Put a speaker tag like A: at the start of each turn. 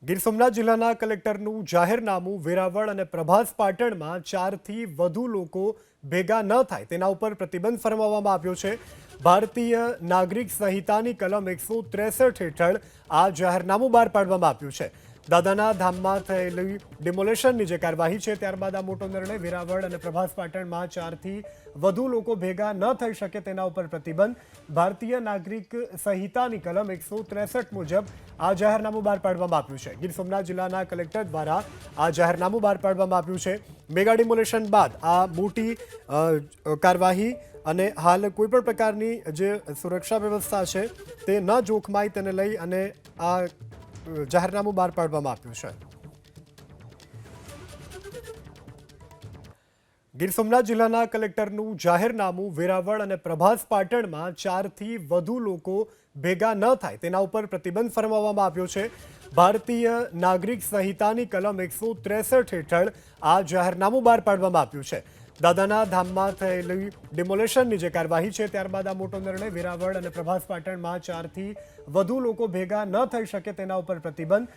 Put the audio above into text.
A: ગીર સોમનાથ જિલ્લાના કલેક્ટરનું જાહેરનામું વેરાવળ અને પ્રભાસ પાટણમાં 4થી વધુ લોકો ભેગા ન થાય તેના ઉપર પ્રતિબંધ ફરમાવવામાં આવ્યો છે। ભારતીય નાગરિક સંહિતાની કલમ 163 હેઠળ આ જાહેરનામું બહાર પાડવામાં આવ્યું છે। દાદાના ધામમાં થયેલી ડિમોલેશનની જે કાર્યવાહી છે ત્યારબાદ આ મોટો નિર્ણય વેરાવળ અને પ્રભાસ પાટણમાં 4થી વધુ લોકો ભેગા ન થઈ શકે તેના ઉપર પ્રતિબંધ ભારતીય નાગરિક સંહિતાની કલમ 163 મુજબ આ જાહેરનામું બહાર પાડવામાં આવ્યું છે। ગીર સોમનાથ જિલ્લાના કલેક્ટર દ્વારા આ જાહેરનામું બહાર પાડવામાં આવ્યું છે। મેગા ડિમોલેશન બાદ આ મોટી કાર્યવાહી અને હાલ કોઈપણ પ્રકારની જે સુરક્ષા વ્યવસ્થા છે તે ન જોખમાય તેને લઈ અને આ જાહેરનામું બહાર પાડવામાં આવ્યું છે। ગીર સોમનાથ જિલ્લાના કલેક્ટરનું જાહેરનામું વેરાવળ અને પ્રભાસ પાટણમાં 4થી વધુ લોકો ભેગા ન થાય તેના ઉપર પ્રતિબંધ ફરમાવવામાં આવ્યો છે। ભારતીય નાગરિક સંહિતાની કલમ 163 હેઠળ આ જાહેરનામું બહાર પાડવામાં આવ્યું છે। દાદાના ધામમાં થયેલી ડિમોલેશનની જે કાર્યવાહી છે ત્યારબાદ આ મોટો નિર્ણય વેરાવળ અને પ્રભાસ પાટણમાં 4થી વધુ લોકો ભેગા ન થઈ શકે તેના ઉપર પ્રતિબંધ